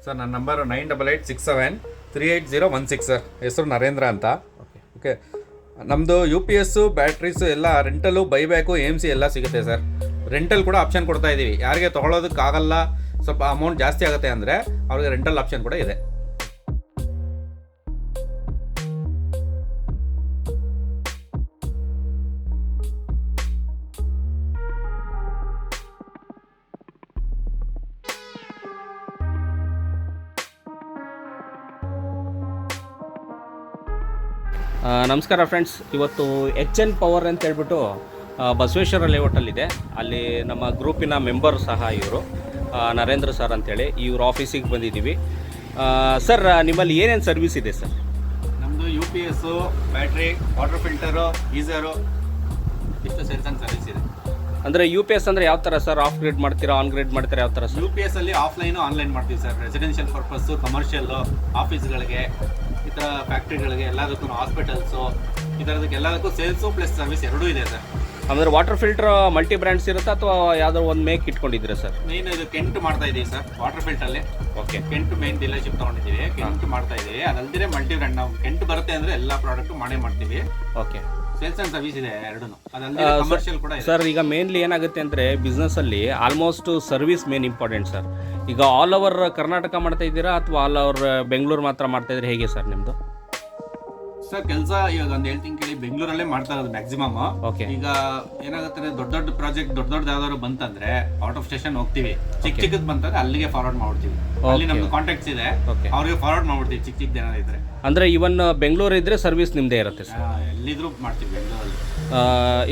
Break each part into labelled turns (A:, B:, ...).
A: Sir ನನ್ನ number 9886738016 sir. ಹೆಸರು ನರೇಂದ್ರ ಅಂತ. ಓಕೆ, ನಮ್ಮದು UPS ಬ್ಯಾಟ್ರೀಸು ಎಲ್ಲ ರೆಂಟಲು, ಬೈಬ್ಯಾಕು, AMC ಎಲ್ಲ ಸಿಗುತ್ತೆ ಸರ್. ರೆಂಟಲ್ ಕೂಡ ಆಪ್ಷನ್ ಕೊಡ್ತಾ ಇದ್ದೀವಿ. ಯಾರಿಗೆ ತೊಗೊಳೋದಕ್ಕಾಗಲ್ಲ, ಸ್ವಲ್ಪ ಅಮೌಂಟ್ ಜಾಸ್ತಿ ಆಗುತ್ತೆ ಅಂದರೆ ಅವ್ರಿಗೆ ರೆಂಟಲ್ ಆಪ್ಷನ್ ಕೂಡ ಇದೆ.
B: ನಮಸ್ಕಾರ ಫ್ರೆಂಡ್ಸ್. ಇವತ್ತು HN ಪವರ್ ಅಂತ ಹೇಳ್ಬಿಟ್ಟು ಬಸವೇಶ್ವರ ಲೇಔಟಲ್ಲಿದೆ. ಅಲ್ಲಿ ನಮ್ಮ ಗ್ರೂಪಿನ ಮೆಂಬರ್ ಸಹ ಇವರು ನರೇಂದ್ರ ಸರ್ ಅಂತೇಳಿ. ಇವ್ರ ಆಫೀಸಿಗೆ ಬಂದಿದ್ದೀವಿ. ಸರ್, ನಿಮ್ಮಲ್ಲಿ ಏನೇನು ಸರ್ವಿಸ್ ಇದೆ ಸರ್?
A: ನಮ್ಮದು UPS, battery, water filter, geyser, ಇಷ್ಟು ಸೇಲ್ಸ್ ಆ್ಯಂಡ್ ಸರ್ವಿಸ್ ಇದೆ.
B: ಅಂದರೆ UPS ಅಂದರೆ ಯಾವ ಥರ ಸರ್? ಆಫ್ ಗ್ರೇಡ್ ಮಾಡ್ತೀರಾ, ಆನ್ ಗ್ರೇಡ್ ಮಾಡ್ತೀರಾ, ಯಾವ ಥರ ಸರ್?
A: UPS ಅಲ್ಲಿ ಆಫ್ಲೈನು, ಆನ್ಲೈನ್ ಮಾಡ್ತೀವಿ ಸರ್. ರೆಸಿಡೆನ್ಷಿಯಲ್ ಪರ್ಪಸ್ಸು, ಕಮರ್ಷಿಯಲ್ಲು, ಆಫೀಸ್ಗಳಿಗೆ, ಈ ಥರ ಫ್ಯಾಕ್ಟ್ರಿಗಳಿಗೆ, ಎಲ್ಲದಕ್ಕೂ, ಹಾಸ್ಪಿಟಲ್ಸು, ಈ ಥರದಕ್ಕೆ ಎಲ್ಲದಕ್ಕೂ ಸೇಲ್ಸು ಪ್ಲಸ್ ಸರ್ವಿಸ್ ಎರಡೂ ಇದೆ ಸರ್.
B: ಅಂದರೆ ವಾಟರ್ ಫಿಲ್ಟರ್ ಮಲ್ಟಿ ಬ್ರ್ಯಾಂಡ್ಸ್ ಇರುತ್ತಾ ಅಥವಾ ಯಾವುದೋ ಒಂದು ಮೇಕ್ ಇಟ್ಕೊಂಡಿದ್ದೀರಾ ಸರ್?
A: ಮೇನ್ ಇದು ಕೆಂಟ್ ಮಾಡ್ತಾ ಇದ್ದೀವಿ ಸರ್. ವಾಟರ್ ಫಿಲ್ಟರಲ್ಲಿ
B: ಓಕೆ,
A: ಕೆಂಟ್ ಮೇನ್ ಡೀಲರ್ಶಿಪ್ ತೊಗೊಂಡಿದ್ದೀವಿ. ಕೆಂಟ್ ಮಾಡ್ತಾ ಇದ್ದೀವಿ. ಅದಲ್ದಿರೆ ಮಲ್ಟಿ ಬ್ರ್ಯಾಂಡ್, ನಾವು ಕೆಂಟ್ ಬರುತ್ತೆ ಅಂದರೆ ಎಲ್ಲ ಪ್ರಾಡಕ್ಟು ಮಾಡೇ ಮಾಡ್ತೀವಿ.
B: ಓಕೆ,
A: ಸೇಲ್ಸ್ ಆ್ಯಂಡ್ ಸರ್ವಿಸ್ ಇದೆ ಎರಡೂ. ಅದಲ್ದಿರೆ ಕಮರ್ಷಿಯಲ್ ಕೂಡ ಇದೆ
B: ಸರ್. ಈಗ ಮೇನ್ಲಿ ಏನಾಗುತ್ತೆ ಅಂದರೆ ಬಿಸ್ನೆಸ್ಸಲ್ಲಿ almost service main important sir. ಈಗ ಆಲ್ ಓವರ್ ಕರ್ನಾಟಕ ಮಾಡ್ತಾ ಇದ್ದೀರಾ ಅಥವಾ ಆಲ್ ಓವರ್ ಬೆಂಗಳೂರು ಮಾತ್ರ ಮಾಡ್ತಾ ಇದ್ದೀರಾ, ಹೇಗೆ ಸರ್ ನಿಮ್ಮದು?
A: ಸರ್ ಕೆಲಸ ಇವಾಗ ಒಂದು ಹೇಳ್ತೀನಿ ಕೇಳಿ, ಬೆಂಗಳೂರಲ್ಲೇ ಮಾಡ್ತಾ ಇರೋದು ಮ್ಯಾಕ್ಸಿಮಮ್.
B: ಓಕೆ,
A: ಈಗ ಏನಾಗುತ್ತೆ, ದೊಡ್ಡ ದೊಡ್ಡ ಪ್ರಾಜೆಕ್ಟ್, ದೊಡ್ಡ ಯಾವ್ದಾದ್ರು ಬಂತಂದ್ರೆ ಔಟ್ ಆಫ್ ಸ್ಟೇಷನ್ ಹೋಗ್ತೀವಿ. ಚಿಕ್ಕದ್ ಬಂತಂದ್ರೆ ಅಲ್ಲಿಗೆ ಫಾರ್ವರ್ಡ್ ಮಾಡ್ಬಿಡ್ತೀವಿ. ಅಲ್ಲಿ ನಮ್ದು ಕಾಂಟ್ಯಾಕ್ಟ್ಸ್ ಇದೆ, ಅವ್ರಿಗೆ ಫಾರ್ವರ್ಡ್ ಮಾಡ್ಬಿಡ್ತೀವಿ. ಚಿಕ್ಕದ ಏನಾದ್ರು ಇದ್ರೆ.
B: ಅಂದರೆ ಇವನ್ ಬೆಂಗಳೂರು ಇದ್ರೆ ಸರ್ವಿಸ್ ನಿಮ್ಮದೇ ಇರುತ್ತೆ ಸರ್?
A: ಎಲ್ಲಿದ್ರು ಮಾಡ್ತೀವಿ ಬೆಂಗಳೂರಲ್ಲಿ.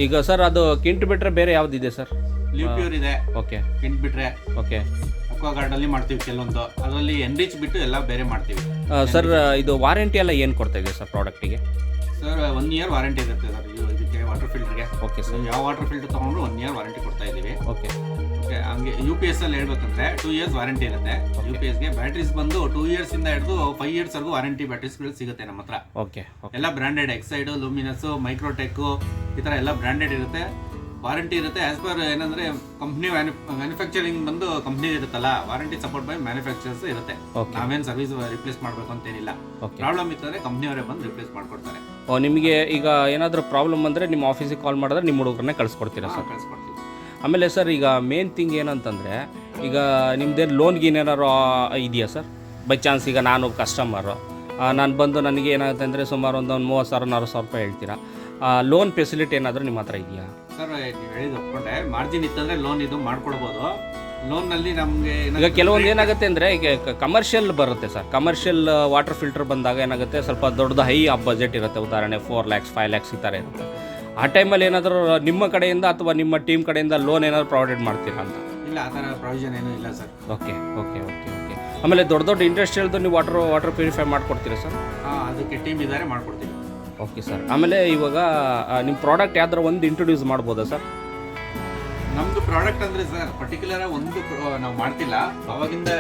B: ಈಗ ಸರ್ ಅದು ಕಿಂಟ್ ಬಿಟ್ಟರೆ ಬೇರೆ ಯಾವುದಿದೆ ಸರ್?
A: ಲಿವ್ ಪ್ಯೂರ್ ಇದೆ.
B: ಓಕೆ,
A: ಕಿಂಟ್ ಬಿಟ್ರೆ
B: ಓಕೆ,
A: ಅಕ್ವಾ ಗಾರ್ಡ್ ಅಲ್ಲಿ ಮಾಡ್ತೀವಿ ಕೆಲವೊಂದು. ಅದರಲ್ಲಿ ಎನ್ರಿಚ್ ಬಿಟ್ಟು ಎಲ್ಲ ಬೇರೆ ಮಾಡ್ತೀವಿ
B: ಸರ್. ಇದು ವಾರಂಟಿ ಎಲ್ಲ ಏನು ಕೊಡ್ತಾ ಇದೆ ಸರ್ ಪ್ರಾಡಕ್ಟಿಗೆ?
A: ಸರ್ 1 year ವಾರಂಟಿ ಇರುತ್ತೆ ಸರ್ ಇದಕ್ಕೆ, ವಾಟರ್ ಫಿಲ್ಟರ್ಗೆ.
B: ಓಕೆ ಸರ್,
A: ಯಾವ ವಾಟರ್ ಫಿಲ್ಟರ್ ತೊಗೊಂಡ್ರು 1 year ವಾರಂಟಿ ಕೊಡ್ತಾ ಇದ್ದೀವಿ.
B: ಓಕೆ,
A: ಹಂಗೆ UPS ಅಲ್ಲಿ ಹೇಳ್ಬೇಕಂದ್ರೆ 2 years ವಾರಂಟಿ ಇರುತ್ತೆ. UPSಗೆ ಬ್ಯಾಟ್ರೀಸ್ ಬಂದು 2 years ಇಂದ ಹಿಡಿದು 5 years ವರೆಗೂ ವಾರಂಟಿ ಬ್ಯಾಟ್ರೀಸ್ಗಳು ಸಿಗುತ್ತೆ ನಮ್ಮ ಹತ್ರ.
B: ಓಕೆ,
A: ಎಲ್ಲ ಬ್ರಾಂಡೆಡ್, ಎಕ್ಸೈಡ್, ಲೂಮಿನಸ್, ಮೈಕ್ರೋಟೆಕ್, ಈ ಥರ ಎಲ್ಲ ಬ್ರಾಂಡೆಡ್ ಇರುತ್ತೆ. ವಾರಂಟಿ ಇರುತ್ತೆ ಆಸ್ ಪರ್ ಏನಂದ್ರೆ ಕಂಪ್ನಿ ಮ್ಯಾನುಫ್ಯಾಕ್ಚರಿಂಗ್ ಬಂದು ಕಂಪ್ನಿ ಇರುತ್ತಲ್ಲ, ವಾರಂಟಿ ಸಪೋರ್ಟ್ ಬೈ ಮ್ಯಾನುಫ್ಯಾಕ್ಚರ್ಸ್ ಇರುತ್ತೆ. ನಾವೇನು ಸರ್ವಿಸ್ ರಿಪ್ಲೇಸ್ ಮಾಡಬೇಕು ಅಂತೇನಿಲ್ಲ. ಪ್ರಾಬ್ಲಮ್ ಇತ್ತಂದ್ರೆ ಕಂಪ್ನಿಯವರೇ ಬಂದು ರಿಪ್ಲೇಸ್ ಮಾಡ್ಕೊಡ್ತಾರೆ.
B: ನಿಮಗೆ ಈಗ ಏನಾದರೂ ಪ್ರಾಬ್ಲಮ್ ಅಂದರೆ ನಿಮ್ಮ ಆಫೀಸಿಗೆ ಕಾಲ್ ಮಾಡಿದ್ರೆ ನಿಮ್ಮ ಹುಡುಗರನ್ನೇ ಕಳಿಸ್ಕೊಡ್ತೀರಾ ಸರ್?
A: ಕಳಿಸ್ಕೊಡ್ತೀವಿ.
B: ಆಮೇಲೆ ಸರ್, ಈಗ ಮೇನ್ ಥಿಂಗ್ ಏನಂತಂದರೆ, ಈಗ ನಿಮ್ಮದೇನು ಲೋನ್ಗೆ ಏನಾರು ಇದೆಯಾ ಸರ್? ಬೈ ಚಾನ್ಸ್ ಈಗ ನಾನು ಕಸ್ಟಮರು, ನಾನು ಬಂದು ನನಗೆ ಏನಾಗುತ್ತೆ ಅಂದರೆ ಸುಮಾರು ಒಂದು 30,000-40,000 ರೂಪಾಯಿ ಹೇಳ್ತೀರಾ. ಲೋನ್ ಫೆಸಿಲಿಟಿ ಏನಾದರೂ ನಿಮ್ಮ ಹತ್ರ ಇದೆಯಾ
A: ಸರ್? ನೀವು ಹೇಳಿದ್ದು ಒಪ್ಕೊಂಡೆ. ಮಾರ್ಜಿನ್ ಇತ್ತಂದರೆ ಲೋನ್ ಇದು ಮಾಡ್ಕೊಡ್ಬೋದು. ಲೋನ್ನಲ್ಲಿ ನಮಗೆ
B: ಈಗ ಕೆಲವೊಂದು ಏನಾಗುತ್ತೆ ಅಂದರೆ, ಈಗ ಕಮರ್ಷಿಯಲ್ ಬರುತ್ತೆ ಸರ್. ಕಮರ್ಷಿಯಲ್ ವಾಟರ್ ಫಿಲ್ಟರ್ ಬಂದಾಗ ಏನಾಗುತ್ತೆ, ಸ್ವಲ್ಪ ದೊಡ್ಡದು ಹೈ ಬಜೆಟ್ ಇರುತ್ತೆ. ಉದಾಹರಣೆ 4 lakhs 5 lakhs ಈ ಥರ ಇರುತ್ತೆ. ಆ ಟೈಮಲ್ಲಿ ಏನಾದರೂ ನಿಮ್ಮ ಕಡೆಯಿಂದ ಅಥವಾ ನಿಮ್ಮ ಟೀಮ್ ಕಡೆಯಿಂದ ಲೋನ್ ಏನಾದರೂ ಪ್ರೊವೈಡ್ ಮಾಡ್ತೀರಾ ಅಂತ?
A: ಇಲ್ಲ, ಆ ಥರ ಪ್ರಾವಿಷನ್ ಏನೂ ಇಲ್ಲ sir.
B: Okay, okay, okay, okay. ಆಮೇಲೆ ದೊಡ್ಡ ಇಂಡಸ್ಟ್ರಿಯಲ್ದು ನೀವು ವಾಟರ್ ಪ್ಯೂರಿಫೈ ಮಾಡಿಕೊಡ್ತೀರಾ ಸರ್?
A: ಅದಕ್ಕೆ ಟೀಮ್ ಇದ್ದಾರೆ, ಮಾಡ್ಕೊಡ್ತೀವಿ.
B: Okay sir. ಆಮೇಲೆ ಇವಾಗ ನಿಮ್ಮ ಪ್ರಾಡಕ್ಟ್ ಯಾವ್ದಾರು ಒಂದು ಇಂಟ್ರೊಡ್ಯೂಸ್ ಮಾಡ್ಬೋದಾ ಸರ್?
A: ನಮ್ದು ಪ್ರಾಡಕ್ಟ್ ಅಂದರೆ ಸರ್ ಪರ್ಟಿಕ್ಯುಲರ್ ಒಂದು ನಾವು ಮಾಡ್ತಿಲ್ಲ ಅವಾಗಿಂದ.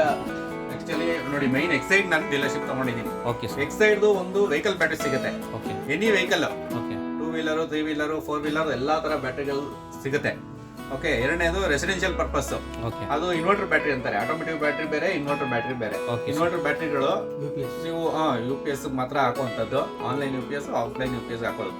A: ಆ್ಯಕ್ಚುಲಿ ನೋಡಿ, ಮೈನ್ ಎಕ್ಸೈಡ್ ನಾನು ಡೀಲರ್ಶಿಪ್ ತೊಗೊಂಡಿದ್ದೀನಿ.
B: Okay sir.
A: ಎಕ್ಸೈಡ್ದು ಒಂದು ವೆಹಿಕಲ್ ಬ್ಯಾಟ್ರಿ ಸಿಗುತ್ತೆ.
B: Okay,
A: any vehicle,
B: okay,
A: 2 wheeler 3 wheeler 4 wheeler ಎಲ್ಲ ಥರ ಬ್ಯಾಟ್ರಿಗಳು ಸಿಗುತ್ತೆ. ಓಕೆ, ಎರಡನೇದು ರೆಸಿಡೆನ್ಷಿಯಲ್ ಪರ್ಪಸ್.
B: ಓಕೆ,
A: ಅದು ಇನ್ವರ್ಟರ್ ಬ್ಯಾಟ್ರಿ ಅಂತಾರೆ. ಆಟೋಮೆಟಿಕ್ ಬ್ಯಾಟ್ರಿ ಬೇರೆ, ಇನ್ವರ್ಟರ್ ಬ್ಯಾಟ್ರಿ ಬೇರೆ. ಇನ್ವರ್ಟರ್ ಬ್ಯಾಟ್ರಿಗಳು ನೀವು UPS ಮಾತ್ರ ಹಾಕುವಂಥದ್ದು. ಆನ್ಲೈನ್ UPS, ಆಫ್ಲೈನ್ UPS ಹಾಕೋದು.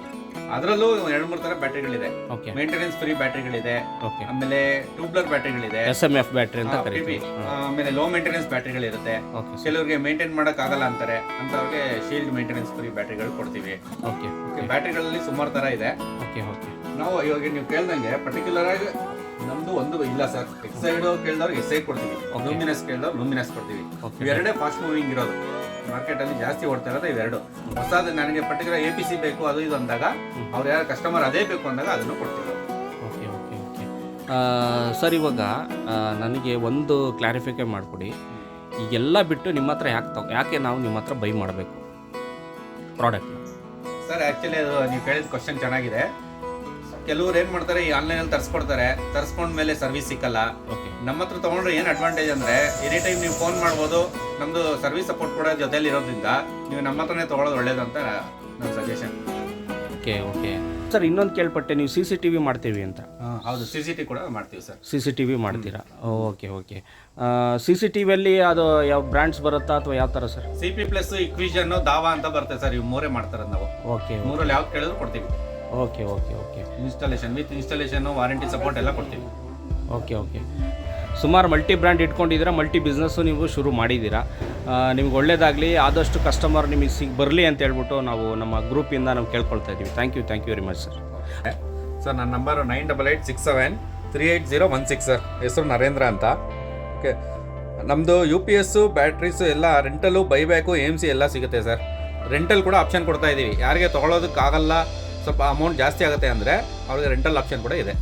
A: ಅದರಲ್ಲೂ 2-3 ಥರ ಬ್ಯಾಟ್ರಿಗಳಿದೆ.
B: ಓಕೆ,
A: ಮೇಂಟೆನೆನ್ಸ್ ಫ್ರೀ ಬ್ಯಾಟ್ರಿಗಳಿದೆ.
B: ಓಕೆ,
A: ಆಮೇಲೆ ಟ್ಯೂಬ್ಲರ್ ಬ್ಯಾಟ್ರಿಗಳಿದೆ,
B: SMF ಬ್ಯಾಟ್ರಿ ಅಂತ ಕರೀತೀವಿ.
A: ಆಮೇಲೆ ಲೋ ಮೇಂಟೆನೆನ್ಸ್ ಬ್ಯಾಟ್ರಿಗಳಿರುತ್ತೆ.
B: ಓಕೆ,
A: ಕೆಲವರಿಗೆ ಮೇಂಟೈನ್ ಮಾಡಕ್ ಆಗಲ್ಲ ಅಂತಾರೆ, ಅಂತವ್ರಿಗೆ ಶೀಲ್ಡ್ ಮೇಂಟೆನೆನ್ಸ್ ಫ್ರೀ ಬ್ಯಾಟ್ರಿಗಳು ಕೊಡ್ತೀವಿ.
B: ಓಕೆ,
A: ಓಕೆ, ಬ್ಯಾಟ್ರಿಗಳಲ್ಲಿ ಸುಮಾರು ತರ ಇದೆ.
B: Okay, okay.
A: ನಾವು ಇವಾಗ ನೀವು ಕೇಳ್ದಂಗೆ ಪರ್ಟಿಕ್ಯುಲರ್ ಆಗಿ ನಮ್ದು ಒಂದು ಇಲ್ಲ ಸರ್. ಎಕ್ಸೈಡ್ ಕೇಳಿದವ್ರಿಗೆ ಎಕ್ಸೈಡ್ ಕೊಡ್ತೀವಿ, ಲೂಮಿನಸ್ ಕೇಳಿದವ್ರು ಲೂಮಿನಸ್ ಕೊಡ್ತೀವಿ. ಇವೆರಡೇ ಫಾಸ್ಟ್ ಮೂವಿಂಗ್ ಇರೋದು ಮಾರ್ಕೆಟ್ ಅಲ್ಲಿ, ಜಾಸ್ತಿ ಓಡ್ತಾ ಇರೋದು ಇವೆರಡು. ಹೊಸದು ನನಗೆ ಪರ್ಟಿಕ್ಯುಲರ್ APC ಬೇಕು ಅದು ಇದು ಅಂದಾಗ, ಅವ್ರು ಯಾರು ಕಸ್ಟಮರ್ ಅದೇ ಬೇಕು ಅಂದಾಗ ಅದನ್ನು ಕೊಡ್ತೀವಿ.
B: Okay, okay, okay. ಸರ್, ಇವಾಗ ನನಗೆ ಒಂದು ಕ್ಲಾರಿಫಿಕೇ ಮಾಡಿಕೊಡಿ. ಈಗೆಲ್ಲ ಬಿಟ್ಟು ನಿಮ್ಮ ಹತ್ರ ಯಾಕೆ ನಾವು ನಿಮ್ಮ ಹತ್ರ ಬೈ ಮಾಡಬೇಕು ಪ್ರಾಡಕ್ಟ್?
A: ಸರ್ ಆ್ಯಕ್ಚುಲಿ ಅದು ನೀವು ಕೇಳಿದ ಕ್ವಶನ್ ಚೆನ್ನಾಗಿದೆ. ಕೆಲವ್ರು ಏನು ಮಾಡ್ತಾರೆ, ಈ ಆನ್ಲೈನಲ್ಲಿ ತರಿಸ್ಕೊಡ್ತಾರೆ, ತರಿಸ್ಕೊಂಡ್ಮೇಲೆ ಸರ್ವಿಸ್ ಸಿಕ್ಕಲ್ಲ.
B: ಓಕೆ,
A: ನಮ್ಮ ಹತ್ರ ತೊಗೊಂಡ್ರೆ ಏನು ಅಡ್ವಾಂಟೇಜ್ ಅಂದರೆ, ಎನಿ ಟೈಮ್ ನೀವು ಫೋನ್ ಮಾಡ್ಬೋದು. ನಮ್ಮದು ಸರ್ವಿಸ್ ಸಪೋರ್ಟ್ ಕೂಡ ಜೊತೆಲಿ ಇರೋದ್ರಿಂದ ನೀವು ನಮ್ಮ ಹತ್ರನೇ ತೊಗೊಳೋದು ಒಳ್ಳೇದು ಅಂತ ನನ್ನ ಸಜೆಷನ್.
B: Okay, okay. ಸರ್ ಇನ್ನೊಂದು ಕೇಳ್ಪಟ್ಟೆ ನೀವು CCTV ಮಾಡ್ತೀವಿ ಅಂತ.
A: ಹೌದು, CCTV ಕೂಡ ಮಾಡ್ತೀವಿ ಸರ್.
B: CCTV ಮಾಡ್ತೀರಾ? ಓಕೆ. CCTVಯಲ್ಲಿ ಅದು ಯಾವ ಬ್ರ್ಯಾಂಡ್ಸ್ ಬರುತ್ತಾ ಅಥವಾ ಯಾವ ಥರ ಸರ್?
A: CP ಪ್ಲಸ್, ಇಕ್ವಿಷನ್, ದಾವಾ ಅಂತ ಬರುತ್ತೆ ಸರ್. ಇವು ಮೂರೇ ಮಾಡ್ತಾರೆ ನಾವು.
B: ಓಕೆ
A: ಮೂರಲ್ಲಿ ಯಾವ್ದು ಕೇಳಿದ್ರು ಕೊಡ್ತೀವಿ.
B: Okay.
A: Installation, with installation, warranty support ಎಲ್ಲ ಕೊಡ್ತೀವಿ.
B: ಓಕೆ. ಸುಮಾರು ಮಲ್ಟಿ ಬ್ರ್ಯಾಂಡ್ ಇಟ್ಕೊಂಡಿದ್ದೀರಾ, ಮಲ್ಟಿ ಬಿಸ್ನೆಸ್ಸು ನೀವು ಶುರು ಮಾಡಿದ್ದೀರಾ. ನಿಮ್ಗೆ ಒಳ್ಳೇದಾಗಲಿ, ಆದಷ್ಟು ಕಸ್ಟಮರ್ ನಿಮಗೆ ಬರಲಿ ಅಂತ ಹೇಳ್ಬಿಟ್ಟು ನಾವು ನಮ್ಮ ಗ್ರೂಪಿಂದ ನಾವು ಕೇಳ್ಕೊಳ್ತಾ ಇದ್ದೀವಿ. Thank you very much sir.
A: Sir ನನ್ನ ನಂಬರು 9886738016 ಸರ್. ಹೆಸರು ನರೇಂದ್ರ ಅಂತ. ಓಕೆ, ನಮ್ಮದು UPS, ಬ್ಯಾಟ್ರೀಸು ಎಲ್ಲ ರೆಂಟಲು, ಬೈಬ್ಯಾಕು, AMC ಎಲ್ಲ ಸಿಗುತ್ತೆ ಸರ್. ರೆಂಟಲ್ ಕೂಡ ಆಪ್ಷನ್ ಕೊಡ್ತಾ ಇದ್ದೀವಿ. ಯಾರಿಗೆ ತೊಗೊಳೋದಕ್ಕಾಗಲ್ಲ, ಸ್ವಲ್ಪ ಅಮೌಂಟ್ ಜಾಸ್ತಿ ಆಗುತ್ತೆ ಅಂದರೆ ಅವ್ರಿಗೆ ರೆಂಟಲ್ ಆಪ್ಷನ್ ಕೂಡ ಇದೆ.